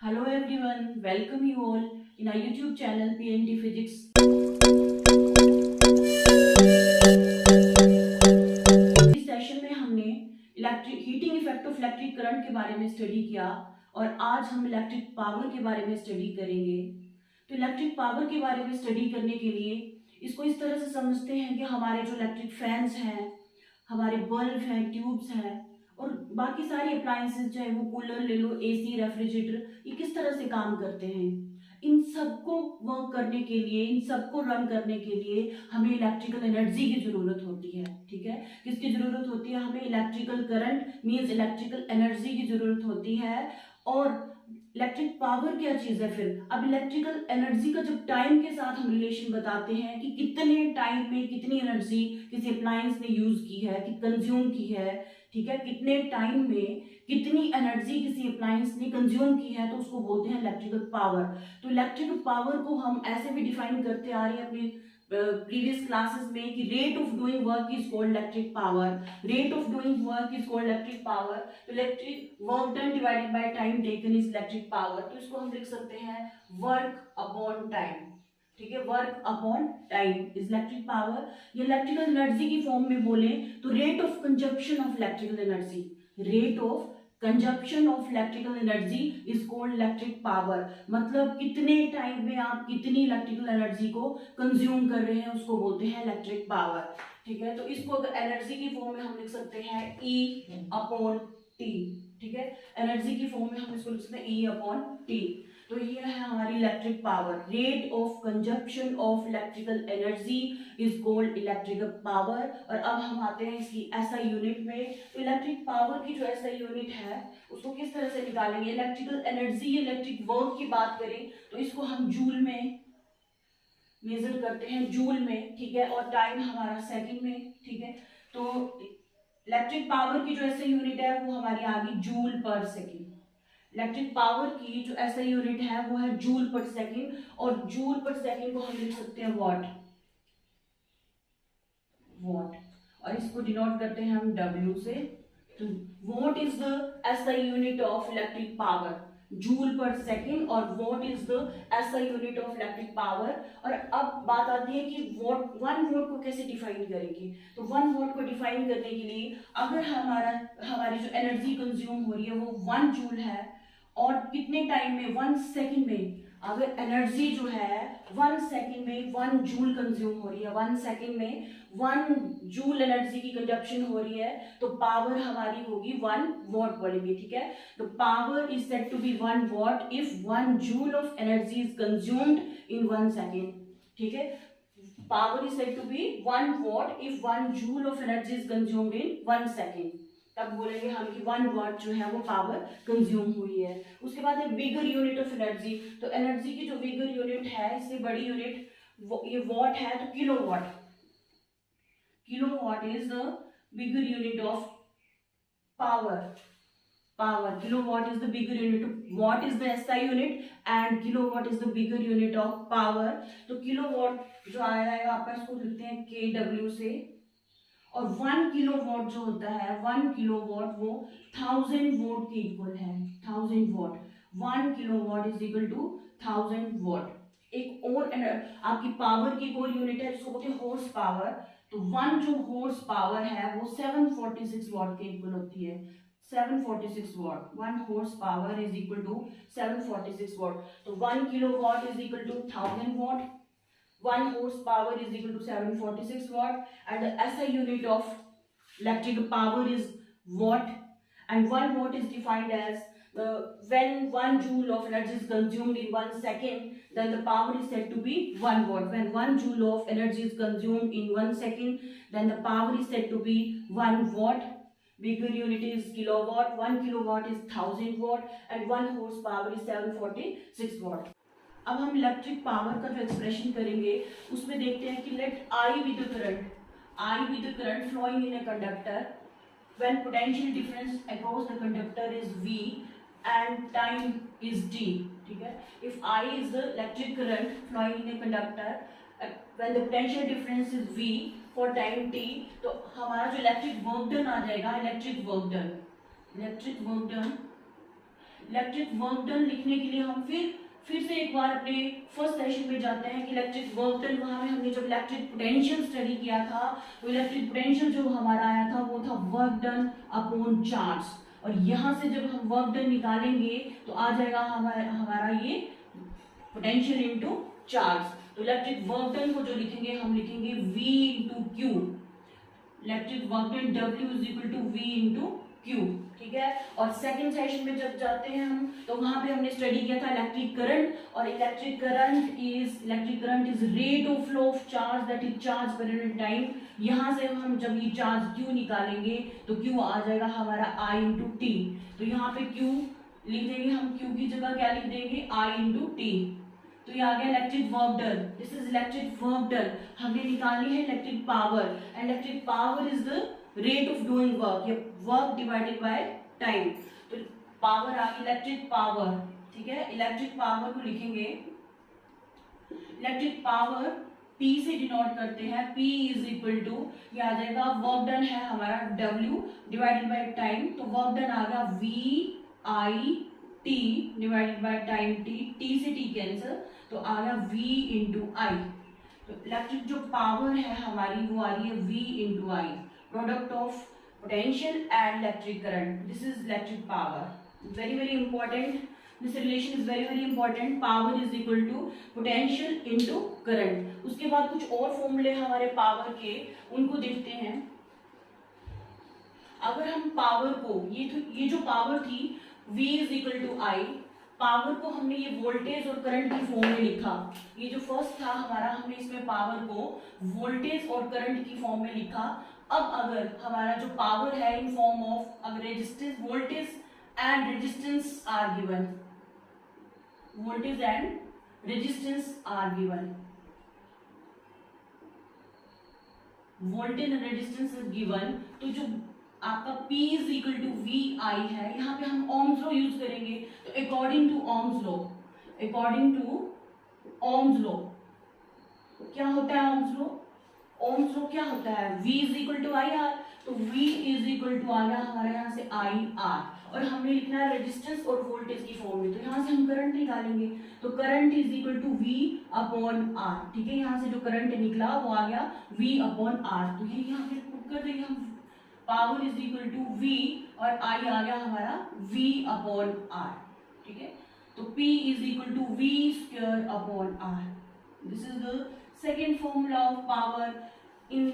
Hello everyone, welcome you all in our YouTube channel PNT Physics. इस session में हमने electric heating effect of electric current के बारे में स्टडी किया और आज हम इलेक्ट्रिक पावर के बारे में स्टडी करेंगे। तो इलेक्ट्रिक पावर के बारे में स्टडी करने के लिए इसको इस तरह से समझते हैं कि हमारे जो इलेक्ट्रिक फैंस हैं, हमारे बल्ब हैं, ट्यूब्स हैं और बाकी सारी अप्लायंसेस, चाहे वो कूलर ले लो, एसी, रेफ्रिजरेटर, ये किस तरह से काम करते हैं। इन सबको वर्क करने के लिए, इन सबको रन करने के लिए हमें इलेक्ट्रिकल एनर्जी की जरूरत होती है। ठीक है, किसकी जरूरत होती है? हमें electrical current means electrical energy की जरूरत होती है। और इलेक्ट्रिक पावर क्या चीज है फिर? अब इलेक्ट्रिकल एनर्जी का जब टाइम के साथ हम रिलेशन बताते हैं कि कितने टाइम में कितनी एनर्जी किसी अप्लायंस ने यूज की है, कि कंज्यूम की है, ठीक है, कितने टाइम में कितनी एनर्जी किसी अप्लायंस ने कंज्यूम की है, तो उसको बोलते हैं इलेक्ट्रिकल पावर। तो इलेक्ट्रिकल पावर को हम ऐसे भी डिफाइन करते आ रहे हैं अपनी प्रीवियस क्लासेस में कि rate of doing work is called electric power. Rate of doing work is called electric power. तो electric work done divided by time taken is electric power. तो इसको हम लिख सकते हैं वर्क अपॉन टाइम। ठीक है, work upon time is electric power. ये इलेक्ट्रिकल एनर्जी की फॉर्म में बोले तो rate of consumption of electrical energy, rate of consumption of electrical energy is called electric power. मतलब कितने टाइम में आप कितनी इलेक्ट्रिकल एनर्जी को कंज्यूम कर रहे हैं, उसको बोलते हैं इलेक्ट्रिक पावर। ठीक है, तो इसको अगर एनर्जी की फॉर्म में हम लिख सकते हैं E अपॉन टी। ठीक है, एनर्जी की फॉर्म में हम इसको लिख सकते हैं E अपॉन टी। तो ये है हमारी electric power. Rate of consumption of electrical energy is called electrical power. और अब हम आते हैं इसकी एसआई यूनिट में। तो इलेक्ट्रिक पावर की जो एसआई यूनिट है उसको किस तरह से निकालेंगे? इलेक्ट्रिकल एनर्जी, इलेक्ट्रिक वर्क की बात करें तो इसको हम जूल में मेजर करते हैं, जूल में। ठीक है, और टाइम हमारा सेकंड में। ठीक है, तो इलेक्ट्रिक पावर की जो एसआई यूनिट है वो हमारी आ गई जूल पर सेकेंड। इलेक्ट्रिक पावर की जो एसआई यूनिट है वो है जूल पर सेकेंड, और जूल पर सेकेंड को हम लिख सकते हैं वॉट। वॉट, और इसको डिनोट करते हैं हम डब्ल्यू से। तो watt is the SI unit of electric power, joule पर सेकेंड, और watt is the SI unit of electric power. और अब बात आती है कि वॉट, वन वॉट को कैसे डिफाइन करेंगे। तो वन वॉट को डिफाइन करने के लिए अगर हमारी जो एनर्जी कंज्यूम हो रही है वो 1 जूल है, और कितने टाइम में? 1 सेकेंड में। अगर एनर्जी जो है 1 सेकेंड में 1 जूल कंज्यूम हो रही है, 1 सेकेंड में 1 जूल एनर्जी की कंजप्शन हो रही है, तो पावर हमारी होगी 1 वॉट बोलेंगे। ठीक है, तो power is said to be 1 watt if 1 joule of energy is consumed in 1 second. ठीक है, power is said to be 1 watt if 1 joule of energy is consumed in 1 second. तब बोलेंगे हम कि 1 वॉट जो है वो पावर कंज्यूम हुई है। उसके बाद है बिगर यूनिट ऑफ एनर्जी। तो एनर्जी की जो बिगर यूनिट है, इससे बड़ी यूनिट ये वॉट है, तो kilo watt. Kilowatt is the bigger unit of power. Kilowatt is the bigger unit. Watt is the SI unit and kilowatt is the bigger unit of power. तो kilowatt जो आया है आप इसको लिखते हैं kW से, और 1 किलोवाट जो होता है, 1 किलोवाट वो 1000 वोट के इक्वल है। 1000 watt, 1 kilowatt is equal to 1000 watt. एक और आपकी पावर की एक और यूनिट है जिसको बोलते हैं हॉर्स पावर। तो 1 जो हॉर्स पावर है वो 746 वॉट के इक्वल होती है। 746 watt, 1 horse power is equal to 746 watt. तो 1 kilowatt is equal to 1000 watt, 1 horsepower is equal to 746 watt, and the SI unit of electrical power is watt, and 1 watt is defined as when 1 joule of energy is consumed in 1 second, then the power is said to be 1 watt. When 1 joule of energy is consumed in 1 second, then the power is said to be 1 watt. Bigger unit is kilowatt, 1 kilowatt is 1000 watt, and 1 horsepower is 746 watt. अब हम electric power का जो expression करेंगे उसमें देखते हैं कि let I with the current flowing in a conductor when potential difference across the conductor is V and time is t। ठीक है, if I is the electric current flowing in a conductor when the potential difference is V for time t, तो हमारा जो electric work done आ जाएगा, electric work done electric work done लिखने के लिए हम फिर से एक बार अपने फर्स्ट सेशन में जाते हैं कि इलेक्ट्रिक वर्क डन, वहां में हमने जब इलेक्ट्रिक पोटेंशियल स्टडी किया था तो इलेक्ट्रिक पोटेंशियल जो हमारा आया था वो था वर्क डन अपॉन चार्ज, और यहाँ से जब हम वर्क डन निकालेंगे तो आ जाएगा हमारा ये पोटेंशियल इनटू चार्ज। तो इलेक्ट्रिक वर्क डन को जो लिखेंगे हम लिखेंगे V into Q, electric work done W is equal to V into Q, ठीक है। और सेकंड सेशन में जब जाते हैं हम तो वहां पे हमने स्टडी किया था इलेक्ट्रिक करंट, और electric current is rate of flow of charge that is charge per unit time. यहाँ से हम जब ये चार्ज Q निकालेंगे तो Q आ जाएगा हमारा I इंटू टी। तो यहाँ पे Q लिख देंगे हम, Q की जगह क्या लिख देंगे I इंटू टी। तो ये आ गया electric work done, this is electric work done. हमने निकालनी है electric power, and electric power is the rate of doing work, या वर्क डिवाइडेड बाय टाइम। तो पावर आ गई इलेक्ट्रिक पावर, ठीक है। इलेक्ट्रिक पावर को लिखेंगे, इलेक्ट्रिक पावर P से डिनोट करते हैं, P इज इक्वल टू ये आ जाएगा वर्क डन है हमारा W डिवाइडेड बाय टाइम। तो वर्क डन आ गया VI T divided by time T से T कैंसिल, तो आ गया V इंटू आई। तो इलेक्ट्रिक जो पावर है हमारी वो आ रही है V into I, product of potential and electric current, this is electric power. Very very important, this relation is very very important, power is equal to potential into current. उसके बाद कुछ और फॉर्मूले हमारे पावर के, उनको देखते हैं। अगर हम पावर को, ये जो पावर थी V is equal to I, power को हमने ये वोल्टेज और करंट की फॉर्म में लिखा। ये जो फर्स्ट था हमारा, हमने इसमें पावर को वोल्टेज और करंट की फॉर्म में लिखा। अब अगर हमारा जो पावर है इन फॉर्म ऑफ, अगर resistance, voltage and resistance are given, voltage and resistance are given, voltage and resistance is given, तो जो आपका P is equal to V I है, यहाँ पे हम ओम्स लॉ यूज करेंगे। तो according to Ohm's law, according to Ohm's law क्या होता है ओम्स लॉ? ओम्स लॉ क्या होता है? V is equal to I R, तो V इज इक्वल टू आ गया हमारे यहाँ से आई आर, और हमने लिखना है रेजिस्टेंस और वोल्टेज की फॉर्म में। तो यहाँ से हम करंट निकालेंगे, तो current is equal to V upon R, ठीक है। यहाँ से जो करंट निकला वो आ गया V अपॉन आर, तो ये यहाँ पे पुट कर देंगे हम, power is equal to V और I आ गया हमारा V अपॉन R, ठीक है। तो P is equal to V square upon R। This is the second formula of power in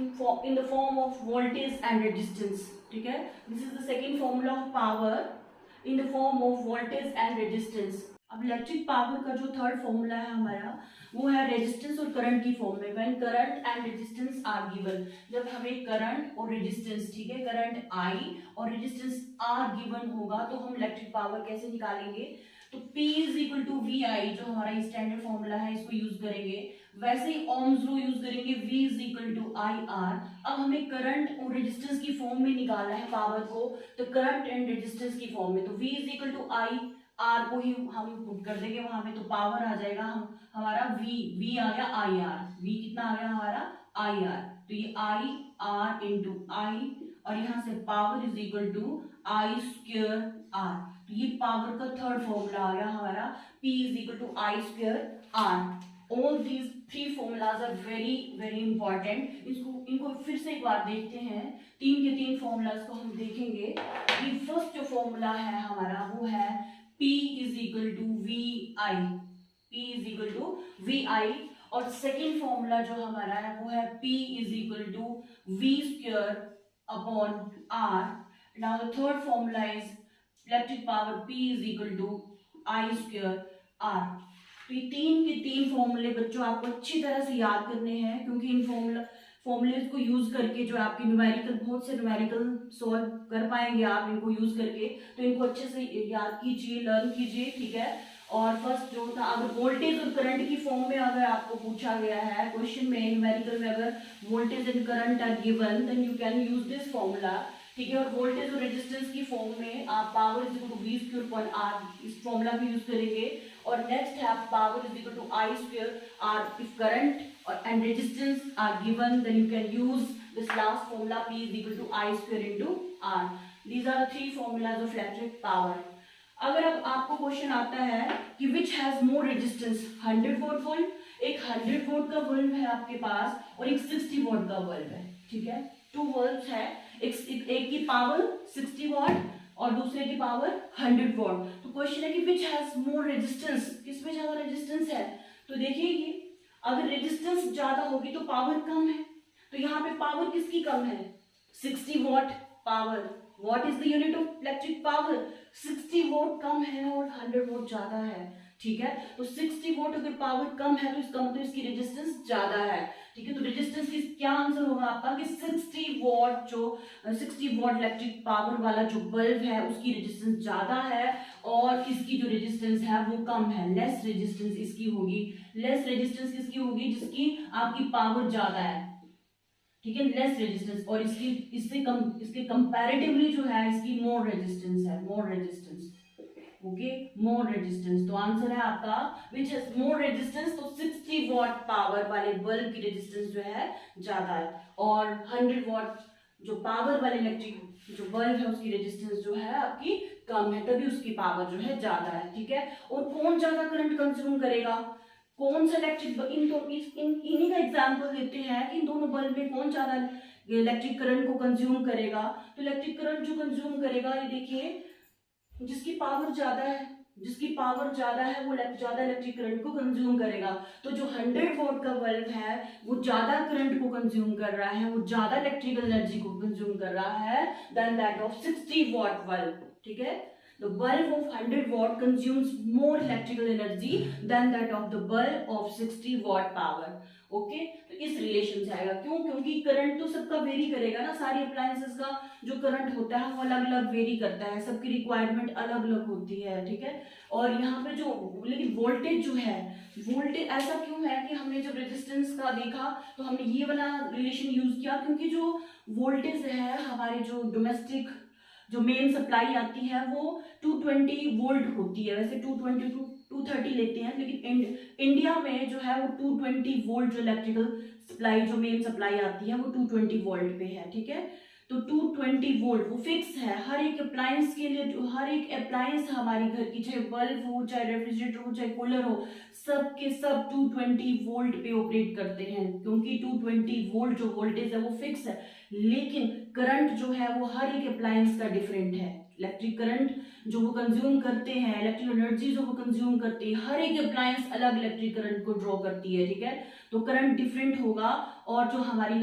the form of voltage and resistance, ठीक है। This is the second formula of power in the form of voltage and resistance. अब electric power का जो third formula है हमारा, वो है resistance और करंट की फॉर्म में। When current and resistance are given, जब हमें करंट और रेजिस्टेंस, ठीक है, करंट आई और रेजिस्टेंस आर गिवन होगा तो हम इलेक्ट्रिक पावर कैसे निकालेंगे? तो P is equal to V I, जो हमारा स्टैंडर्ड फॉर्मूला है, इसको यूज करेंगे। वैसे ही ओम्स लॉ यूज करेंगे, V is equal to I R. अब हमें करंट और रेजिस्टेंस की फॉर्म में निकालना है पावर को, तो करंट एंड रेजिस्टेंस की फॉर्म में, तो V is equal to I R को ही हम पुट कर देंगे वहां पे, तो पावर आ जाएगा हमारा V आ गया आई आर, V कितना आ गया हमारा आई आर, तो ये आई आर इंटू आई, और यहाँ से power is equal to I square R. तो ये पावर का थर्ड फॉर्मूला आ गया हमारा, P is equal to I square R. All these three formulas are very very important। इनको फिर से एक बार देखते हैं, तीन के तीन फॉर्मूलाज को हम देखेंगे। ये फर्स्ट जो फॉर्मूला है हमारा वो है P is equal to V I, P is equal to V I, और सेकेंड फॉर्मूला जो हमारा है वो है P is equal to V square upon R. Now the third formula is electric power P is equal to I square R. तो ये तीन के तीन फॉर्मूले बच्चों आपको अच्छी तरह से याद करने हैं, क्योंकि इन फॉर्मूलेज को यूज करके जो आपके न्यूमेरिकल, बहुत से न्यूमेरिकल सॉल्व कर पाएंगे आप इनको यूज करके। तो इनको अच्छे से याद कीजिए, लर्न कीजिए, ठीक है। और फर्स्ट जो था, अगर वोल्टेज और करंट की फॉर्म में अगर आपको पूछा गया है क्वेश्चन में, न्यूमेरिकल में, अगर voltage and current are given then you can use this formula, ठीक है। और वोल्टेज और रेजिस्टेंस की फॉर्म में आप power is equal to V square upon R, इस फॉर्मूला भी यूज करेंगे। और नेक्स्ट है power is equal to I square R. If current and resistance are given then you can use this last formula, P is equal to I square into R. These are the three formulas of electric power. अगर अब आपको question आता है कि which has more resistance, 100 volt bulb, एक 100 volt का bulb है आपके पास और एक 60 वोल्ट का बल्ब है, ठीक है, 2 बल्ब्स है, एक की पावर 60 वॉट और दूसरे की पावर 100 वॉट। तो क्वेश्चन है कि विच हैज मोर रेजिस्टेंस, किसमें ज्यादा रेजिस्टेंस है। तो देखिए कि अगर रेजिस्टेंस ज्यादा होगी तो पावर कम है, तो यहाँ पे पावर किसकी कम है, 60 watt power, what is the unit of electric power, 60 volt कम है और 100 वोल्ट ज्यादा है, ठीक है। तो 60 वोल्ट अगर पावर कम है तो इसका मतलब इसकी रेजिस्टेंस ज्यादा है, ठीक है। तो रेजिस्टेंस की क्या आंसर होगा आपका कि 60 वॉट, जो 60 वॉट इलेक्ट्रिक पावर वाला जो बल्ब है उसकी रेजिस्टेंस ज्यादा है और इसकी जो रेजिस्टेंस है वो कम है, लेस रेजिस्टेंस इसकी होगी। लेस रेजिस्टेंस किसकी होगी, जिसकी आपकी पावर ज्यादा है, ठीक है, लेस रेजिस्टेंस, और इसके कंपैरेटिवली जो है इसकी मोर रेजिस्टेंस है, more resistance, okay, more resistance. तो आंसर है आपका विच हैज मोर रेजिस्टेंस, तो 60 वॉट पावर वाले बल्ब की रेजिस्टेंस जो है ज्यादा है और 100 वॉट जो पावर वाले इलेक्ट्रिक जो बल्ब है उसकी रेजिस्टेंस जो है आपकी कम है, तभी उसकी पावर जो है ज्यादा है, ठीक है। और कौन ज्यादा करंट कंज्यूम करेगा, कौन सा इलेक्ट्रिक, इन्हीं का एग्जांपल देते हैं कि इन दोनों बल्ब में कौन ज्यादा इलेक्ट्रिक करंट को कंज्यूम करेगा। तो इलेक्ट्रिक करंट जो कंज्यूम करेगा, ये देखिए, जिसकी पावर ज्यादा है, जिसकी पावर ज्यादा है वो ज्यादा इलेक्ट्रिक करंट को कंज्यूम करेगा। तो जो 100 वोल्ट का बल्ब है वो ज्यादा करंट को कंज्यूम कर रहा है, वो ज्यादा इलेक्ट्रिकल एनर्जी को कंज्यूम कर रहा है then that of 60 watt bulb, ठीक है। The bulb of 100 watt consumes more electrical energy than that of the bulb of 60 watt power. Okay, तो इस रिलेशन से आएगा, क्यों, क्योंकि करंट तो सबका वेरी करेगा ना, सारी अप्लायंसेस का जो करंट होता है वो अलग अलग वेरी करता है, सबकी रिक्वायरमेंट अलग अलग होती है, ठीक है। और यहाँ पे जो लेकिन वोल्टेज जो है, वोल्टेज ऐसा क्यों है कि हमने जब रेजिस्टेंस का देखा तो हमने ये वाला रिलेशन यूज किया, क्योंकि जो वोल्टेज है हमारे जो डोमेस्टिक जो मेन सप्लाई आती है वो 220 वोल्ट होती है, वैसे 220 टू 230 लेते हैं, लेकिन इंडिया में जो है वो 220 वोल्ट जो इलेक्ट्रिकल सप्लाई जो मेन सप्लाई आती है वो 220 वोल्ट पे है, ठीक है। तो 220 वोल्ट वो फिक्स है हर एक अप्लायंस के लिए, हर एक अप्लायंस हमारी घर की, चाहे बल्ब हो, चाहे रेफ्रिजरेटर हो, चाहे कूलर हो, सब के सब 220 वोल्ट पे ऑपरेट करते हैं, क्योंकि 220 वोल्ट जो वोल्टेज है वो फिक्स है। लेकिन करंट जो है वो हर एक अप्लायंस का डिफरेंट है, इलेक्ट्रिक करंट जो वो कंज्यूम करते हैं, इलेक्ट्रिक एनर्जी जो वो कंज्यूम करते हैं, हर एक अप्लायंस अलग इलेक्ट्रिक करंट को ड्रॉ करती है, ठीक है। तो करंट डिफरेंट होगा और जो हमारी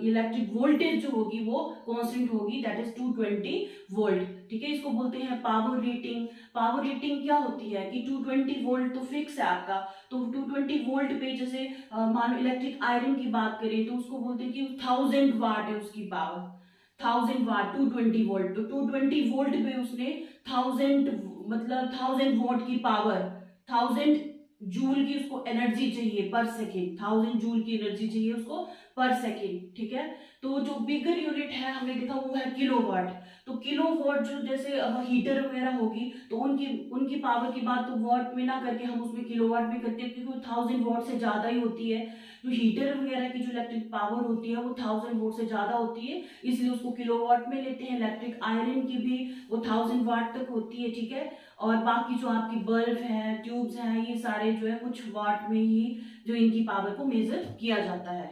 इलेक्ट्रिक वोल्टेज जो होगी वो कांस्टेंट होगी, दैट इज 220 वोल्ट, ठीक है। इसको बोलते हैं पावर रेटिंग। पावर रेटिंग क्या होती है कि 220 वोल्ट तो फिक्स है आपका, तो 220 वोल्ट पे जैसे मानो इलेक्ट्रिक आयरन की बात करें तो उसको बोलते हैं कि 1000 वाट है उसकी पावर, 1000 वाट 220 वोल्ट, तो 220 वोल्ट पे उसने 1000 मतलब 1000 वोल्ट की पावर, 1000 जूल की उसको एनर्जी चाहिए पर सेकेंड, 1000 जूल की एनर्जी चाहिए उसको पर सेकेंड, ठीक है। तो जो बिगर यूनिट है हमने देखा वो है किलोवाट। तो किलोवाट जो जैसे अब हीटर वगैरह होगी तो उनकी पावर की बात तो वॉट में ना करके हम उसमें किलोवाट में करते हैं, क्योंकि 1000 वॉट से ज्यादा ही होती है। जो हीटर वगैरह की जो इलेक्ट्रिक पावर होती है वो 1000 वोल्ट से ज्यादा होती है, इसलिए उसको किलोवाट में लेते हैं। इलेक्ट्रिक आयरन की भी वो 1000 वाट तक होती है, ठीक है। और बाकी जो आपकी बल्ब हैं, ट्यूब्स हैं, ये सारे जो है कुछ वाट में ही जो इनकी पावर को मेजर किया जाता है।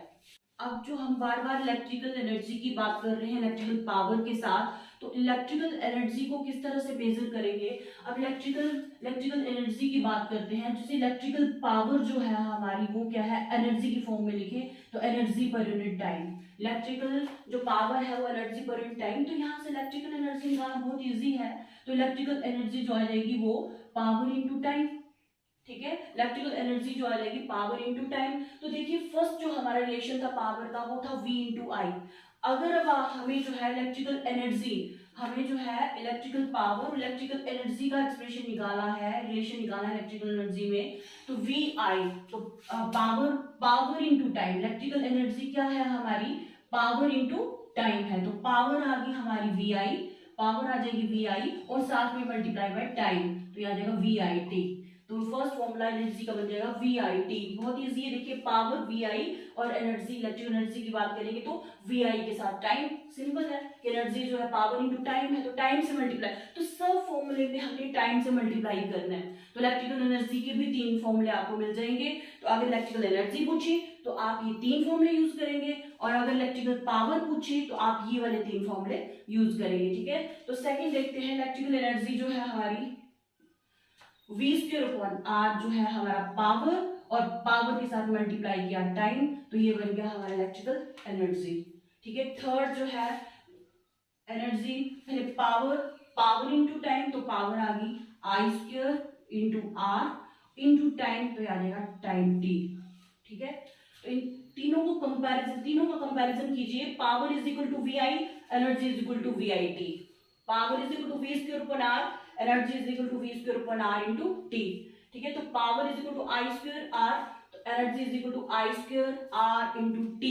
अब जो हम बार बार इलेक्ट्रिकल एनर्जी की बात कर रहे हैं इलेक्ट्रिकल पावर के साथ, तो इलेक्ट्रिकल एनर्जी को किस तरह से मेजर करेंगे। अब इलेक्ट्रिकल एनर्जी की बात करते हैं, जैसे इलेक्ट्रिकल पावर जो है हमारी वो क्या है, एनर्जी की फॉर्म में लिखे तो energy per unit time. Electrical जो पावर है वो एनर्जी पर यूनिट टाइम, तो यहाँ से इलेक्ट्रिकल एनर्जी निकालना बहुत ईजी है। तो इलेक्ट्रिकल एनर्जी जो आ जाएगी वो पावर इंटू टाइम, ठीक है। इलेक्ट्रिकल एनर्जी जो आ जाएगी पावर इंटू टाइम। तो देखिए फर्स्ट जो हमारा रिलेशन था पावर का वो था V इंटू आई। अगर अब हमें जो है इलेक्ट्रिकल एनर्जी, हमें जो है इलेक्ट्रिकल पावर और इलेक्ट्रिकल एनर्जी का एक्सप्रेशन निकाला है, रिलेशन निकाला है इलेक्ट्रिकल एनर्जी में, तो V आई, तो power into time. Electrical energy क्या है हमारी, पावर इंटू टाइम है, तो पावर आ गई हमारी V आई, पावर आ जाएगी V आई और साथ में मल्टीप्लाई बाय टाइम, तो ये आ जाएगा V आई टी। तो फर्स्ट फॉर्मूला एनर्जी का बन जाएगा VIT। बहुत इजी है, देखिए पावर VI और एनर्जी, इलेक्ट्रिकल एनर्जी की बात करेंगे तो VI के साथ टाइम। सिंपल है कि एनर्जी जो है पावर इंटू टाइम है, तो टाइम से मल्टीप्लाई, तो सब फॉर्मूले में हमें टाइम से मल्टीप्लाई करना है। तो इलेक्ट्रिकल एनर्जी के भी 3 फॉर्मूले आपको मिल जाएंगे। तो अगर इलेक्ट्रिकल एनर्जी पूछे तो आप ये 3 फॉर्मूले यूज करेंगे, और अगर इलेक्ट्रिकल पावर पूछे तो आप ये वाले 3 फॉर्मूले यूज करेंगे। ठीक है, तो सेकंड देखते हैं, इलेक्ट्रिकल एनर्जी जो है हमारी V²/R जो है हमारा पावर, और पावर के साथ मल्टीप्लाई किया टाइम, तो ये बन गया हमारा इलेक्ट्रिकल एनर्जी। ठीक है, थर्ड जो है एनर्जी, पहले पावर इंटू टाइम, तो पावर आ गई I² into R into time, तो आ जाएगा टाइम T। ठीक है, तो इन तीनों का कंपैरिजन कीजिए। Power is equal to VI, energy is equal to VIT। Power is equal to V²/R, energy is equal to V²/R into T। ठीक है, तो power is equal to I²R, तो energy is equal to I²R into T।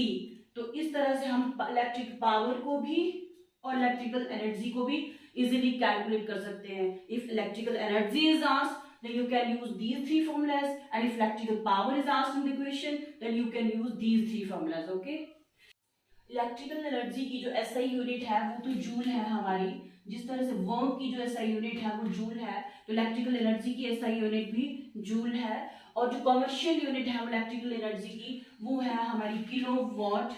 तो इस तरह से हम electric power को भी और इलेक्ट्रिकल एनर्जी को भी इजीली कैलकुलेट कर सकते हैं। If electrical energy is asked, then you can use these 3 formulas, and if electrical power is asked in the question, then you can use these 3 formulas. Okay, electrical energy की जो SI unit है वो तो joule है हमारी, जिस तरह से वर्क की जो SI यूनिट है वो जूल है, तो इलेक्ट्रिकल एनर्जी की SI यूनिट भी जूल है। और जो कमर्शियल यूनिट है इलेक्ट्रिकल एनर्जी की वो है हमारी किलोवाट।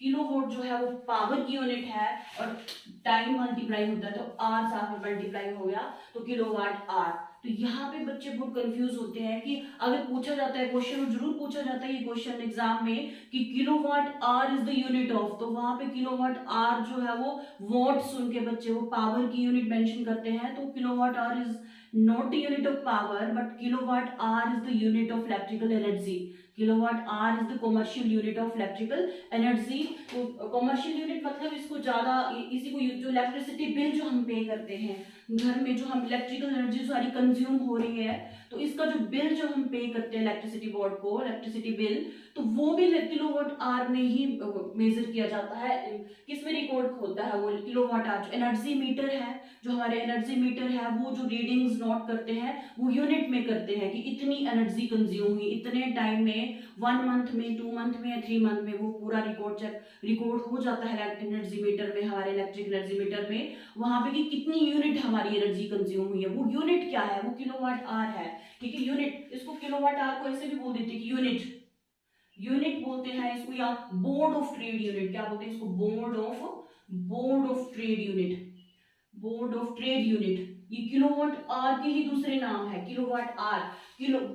किलोवाट जो है वो पावर की यूनिट है, और टाइम मल्टीप्लाई होता है तो आर साथ में मल्टीप्लाई हो गया, तो किलोवाट आर। तो यहाँ पे बच्चे बहुत कंफ्यूज होते हैं कि अगर पूछा जाता है क्वेश्चन, और जरूर पूछा जाता है ये क्वेश्चन एग्जाम में कि kilowatt hour is the unit of, तो वहां पे किलोवाट आर जो है वो वॉट सुन के बच्चे वो पावर की यूनिट मेंशन करते हैं। तो kilowatt hour is not unit of power, but kilowatt hour is the unit of electrical energy. Kilowatt hour is the commercial unit of electrical energy. तो कमर्शियल यूनिट मतलब इसको ज्यादा, इसी को जो इलेक्ट्रिसिटी बिल जो हम पे करते हैं घर में, जो हम इलेक्ट्रिकल एनर्जी सारी कंज्यूम हो रही है, तो इसका जो बिल जो हम पे करते हैं इलेक्ट्रिसिटी बोर्ड को, इलेक्ट्रिसिटी बिल, तो वो भी किलोवाट आर में ही मेजर किया जाता है। किस में रिकॉर्ड होता है वो किलोवाट आर। जो एनर्जी मीटर है, जो हमारे एनर्जी मीटर है, वो जो रीडिंग्स नोट करते हैं वो यूनिट में करते हैं कि इतनी एनर्जी कंज्यूम हुई इतने टाइम में, 1 मंथ में, 2 मंथ में या 3 मंथ में, वो पूरा रिकॉर्ड हो जाता है एनर्जी मीटर में, हमारे इलेक्ट्रिक एनर्जी मीटर में, वहां पे कि कितनी यूनिट हमारी एनर्जी कंज्यूम हुई है। वो यूनिट क्या है, वो किलोवाट आर है। ठीक है, यूनिट, इसको किलोवाट आर को ऐसे भी बोल देते हैं कि यूनिट बोलते हैं इसको, या बोर्ड ऑफ ट्रेड यूनिट, क्या बोलते हैं इसको, बोर्ड ऑफ ट्रेड यूनिट। ये किलोवाट आर के ही दूसरे नाम है, kilowatt hour,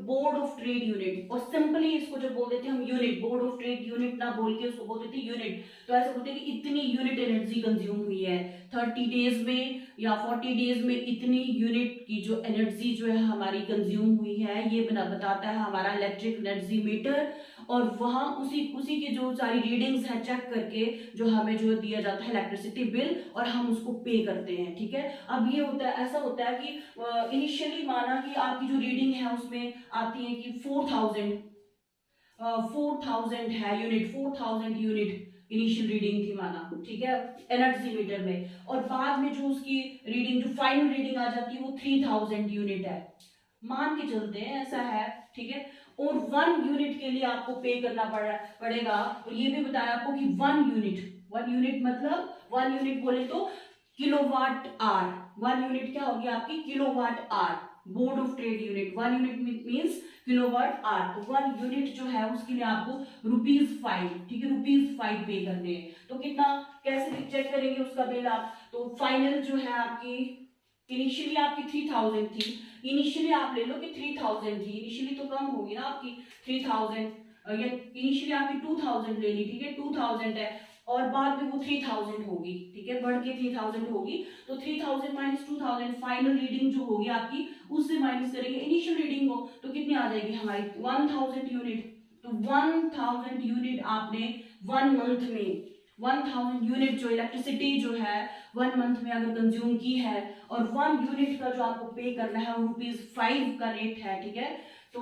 board of trade unit. और सिंपली इसको जब बोल देते हैं हम unit, board of trade unit ना बोल के उसको बोल देते हैं यूनिट। तो ऐसे बोलते हैं कि इतनी यूनिट एनर्जी कंज्यूम हुई है 30 डेज में या 40 डेज में, इतनी यूनिट की जो एनर्जी जो है हमारी कंज्यूम हुई है, ये बताता है हमारा इलेक्ट्रिक एनर्जी मीटर। और वहां उसी के जो सारी रीडिंग्स है चेक करके जो हमें जो दिया जाता है इलेक्ट्रिसिटी बिल, और हम उसको पे करते हैं। ठीक है, अब ये होता है, ऐसा होता है कि इनिशियली माना कि आपकी जो रीडिंग है उसमें आती है कि 4000 है यूनिट, 4000 यूनिट इनिशियल रीडिंग थी माना, ठीक है, एनर्जी मीटर में, और बाद में जो उसकी रीडिंग, जो फाइनल रीडिंग आ जाती है वो 3000 यूनिट है, मान के चलते हैं ऐसा है। ठीक है, और 1 यूनिट के लिए आपको पे करना पड़ेगा। और ये भी बताया आपको कि 1 यूनिट मतलब 1 यूनिट बोले तो किलोवाट आर। 1 यूनिट क्या होगी आपकी, kilowatt hour, board of trade unit. 1 unit means kilowatt hour. तो 1 यूनिट जो है उसके लिए आपको ₹5, ठीक है, ₹5 पे करने हैं। तो कितना, कैसे चेक करेंगे उसका बिल आप, तो फाइनल जो है आपकी, इनिशियली आपकी 3000 थी, इनिशियली आप ले लो कि 3000 थी, इनिशियली तो कम होगी ना आपकी 3000, या इनिशियली आपकी 2000 लेनी, ठीक है, 2000 है, और बाद में वो 3000 होगी, ठीक है, बढ़ के 3000 होगी। तो 3000 माइनस 2000, फाइनल रीडिंग जो होगी आपकी उससे माइनस करेंगे इनिशियल रीडिंग को, तो कितनी आ जाएगी हमारी 1000 यूनिट। तो 1000 यूनिट आपने 1 मंथ में, 1000 यूनिट जो इलेक्ट्रिसिटी जो है 1 मंथ में अगर कंज्यूम की है, और 1 यूनिट का जो आपको पे करना है वो ₹5 का रेट है। ठीक है, तो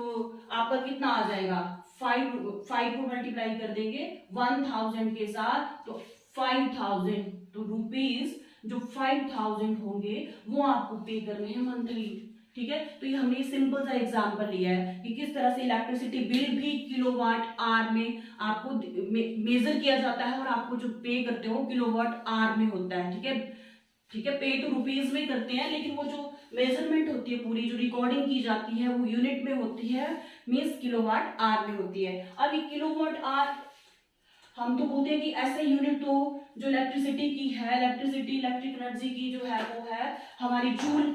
आपका कितना आ जाएगा, 5 को मल्टीप्लाई कर देंगे 1000 के साथ, तो 5000, तो रुपीज जो 5000 होंगे वो आपको पे करने हैं मंथली। ठीक है। तो ये हमने सिंपल सा एग्जांपल लिया है कि किस तरह से इलेक्ट्रिसिटी बिल भी किलोवाट आवर में आपको मेजर किया जाता है और आपको जो पे करते हो किलोवाट आवर में होता है, ठीक है। ठीक है, पे तो रुपीज में करते हैं, लेकिन वो जो मेजरमेंट होती है, पूरी जो रिकॉर्डिंग की जाती है वो यूनिट में होती है, मींस किलोवाट आवर में होती है। अब ये किलोवाट आवर हम तो बोलते हैं कि ऐसे यूनिट तो जो इलेक्ट्रिसिटी की है, इलेक्ट्रिक एनर्जी की जो है वो है हमारी जूल।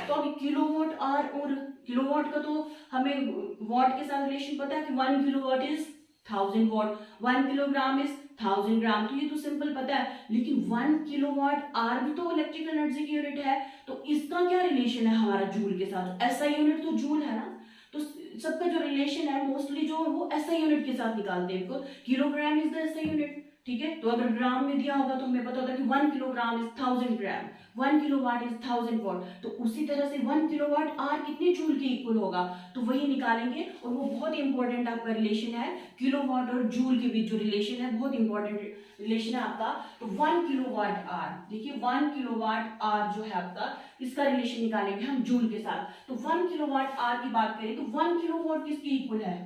तो अभी किलोवाट आवर और किलोवाट का तो हमें वाट के साथ रिलेशन पता है कि 1 kilowatt is 1000 watt, 1 kilogram is 1000 gram, तो ये तो सिंपल पता है। लेकिन 1 किलोवाट आवर भी तो इलेक्ट्रिकल एनर्जी की यूनिट है, तो इसका क्या रिलेशन है हमारा जूल के साथ? ऐसा यूनिट तो जूल है ना, तो सबका जो रिलेशन है मोस्टली जो वो ऐसा यूनिट के साथ निकालते हैं, किलोग्राम इज द ऐसा यूनिट, ठीक है। तो अगर ग्राम में दिया होगा तो हमें पता होता है कि 1 kilogram is 1000 gram, 1 kilowatt is 1000 वाट। तो उसी तरह से 1 किलोवाट आवर कितने जूल के इक्वल होगा, तो वही निकालेंगे। और वो बहुत इंपॉर्टेंट आपका रिलेशन है, किलोवाट और जूल के बीच जो रिलेशन है बहुत इंपॉर्टेंट रिलेशन है आपका। तो 1 किलोवाट आवर, देखिए 1 किलोवाट आवर जो है आपका, इसका रिलेशन निकालेंगे हम जूल के साथ। तो 1 किलोवाट आवर की बात करें तो 1 किलोवाट किसके इक्वल है?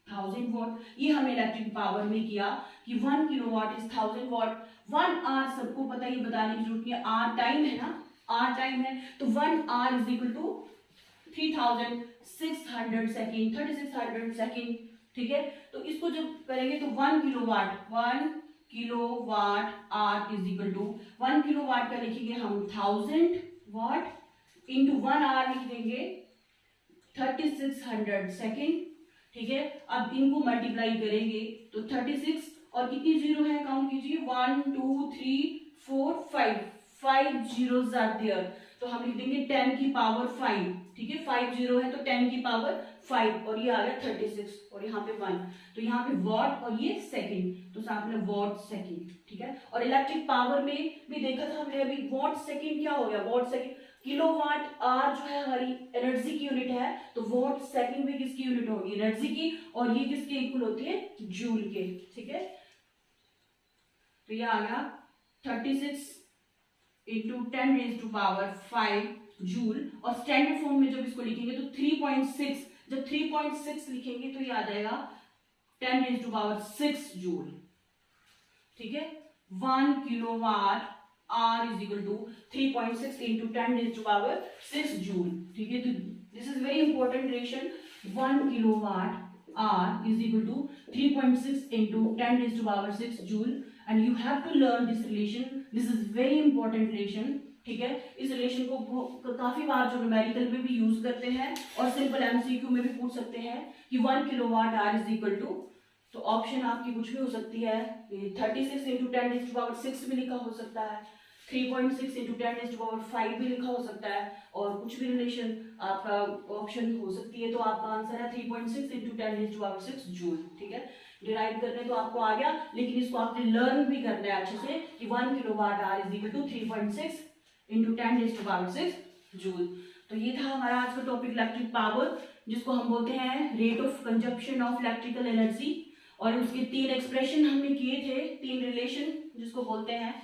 1000 वाट। ये हमने इलेक्ट्रिक पावर में किया कि 1 किलोवाट इज 1000 वाट। 1 आवर सबको पता है, ये बताने की जरूरत नहीं है, आर टाइम है ना, आर टाइम है, तो 1 hour is equal to 3600 second, 3600 second, ठीक है। तो इसको जब करेंगे तो 1 kilowatt hour is equal to 1 kilowatt का लिखेंगे हम 1000 वाट इंटू 1 आवर लिख देंगे 3600 सेकेंड, ठीक है। अब इनको मल्टीप्लाई करेंगे तो 36 और कितनी जीरो है काउंट कीजिए, 1 2 3 4 5 जीरोस आर देयर, तो हम लिख देंगे 10 की पावर 5, ठीक है। 5 जीरो है तो 10 की पावर 5 और ये आ गया 36 और यहाँ पे 1, तो यहाँ पे वॉट और ये सेकंड, तो साथ में वॉट सेकंड, ठीक है। और इलेक्ट्रिक पावर में भी देखा था हमने अभी, वॉट सेकंड क्या हो गया, वॉट सेकंड, किलोवाट आवर जो है हमारी एनर्जी की यूनिट है, तो वॉट सेकंड भी किसकी यूनिट होगी, एनर्जी की, और ये किसके इक्वल होती है, जूल के, ठीक है। तो ये आ गया 36 into 10 raise to power 5 joule, और स्टैंडर्ड फॉर्म में जब इसको लिखेंगे तो 3.6, जब 3.6 लिखेंगे तो ये आ जाएगा 10 रेज टू पावर 6 जूल, ठीक है। 1 kilowatt hour is equal to 3.6 into 10 raise to power 6 joule, ठीक है। तो this is very important relation, 1 kilowatt hour is equal to 3.6 into 10 raise to power 6 joule, and you have to learn this relation, this is very important relation, ठीक है। इस relation को काफी बार जो numerical में भी यूज करते हैं और सिंपल एमसीक्यू में भी पूछ सकते हैं कि 1 kilowatt hour is equal to, तो ऑप्शन आपकी कुछ भी हो सकती है, 36 इंटू 10 रेज टू पावर 6 भी लिखा हो सकता है, 3.6 इंटू 10 रेज टू पावर 5 भी लिखा हो सकता है, और कुछ भी रिलेशन आपका ऑप्शन हो सकती है। तो आपका आंसर है 3.6 into 10 raise to power 6 joule, ठीक है। डिराइव करने तो आपको आ गया, लेकिन इसको आपने लर्न भी करना है अच्छे से कि 1 kilowatt hour is equal to 3.6 into 10 raise to power 6 joule. तो ये था हमारा आज का टॉपिक इलेक्ट्रिक पावर, जिसको हम बोलते हैं rate of consumption of electrical energy, और उसके 3 एक्सप्रेशन हमने किए थे, 3 रिलेशन जिसको बोलते हैं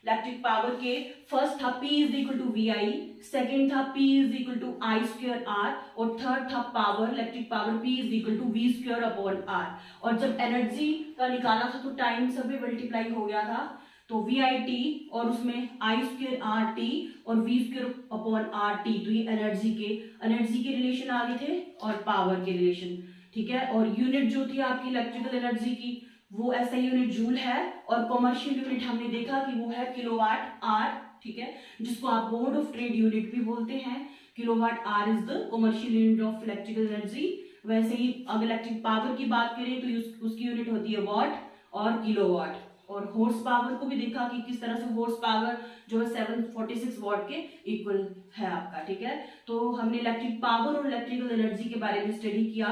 इलेक्ट्रिक पावर के। फर्स्ट था P is equal to V I, second था P is equal to I square R, और थर्ड था power, electric power P is equal to V square upon R. और जब एनर्जी का निकाला था तो टाइम सब भी मल्टीप्लाई हो गया था, तो वी आई टी और उसमें आई स्क्वायर आर टी और V square upon R T, तो ये एनर्जी के रिलेशन आ गए थे और पावर के रिलेशन, ठीक है। और यूनिट जो थी आपकी इलेक्ट्रिकल एनर्जी की वो ऐसा यूनिट जूल है, और कमर्शियल यूनिट हमने देखा कि वो है किलोवाट आर, ठीक है, जिसको आप बोर्ड ऑफ ट्रेड यूनिट भी बोलते हैं। Kilowatt hour is the commercial unit of electrical energy. वैसे ही अगर इलेक्ट्रिक पावर की बात करें तो उसकी यूनिट होती है वॉट और किलोवाट। और हॉर्स पावर को भी देखा कि किस तरह से हॉर्स पावर जो है 746 वॉट के इक्वल है आपका, ठीक है। तो हमने इलेक्ट्रिक पावर और इलेक्ट्रिकल एनर्जी के बारे में स्टडी किया।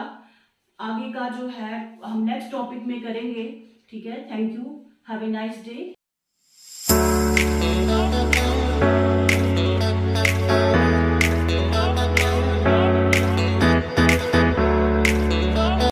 आगे का जो है हम नेक्स्ट टॉपिक में करेंगे, ठीक है। Thank you, have a nice day.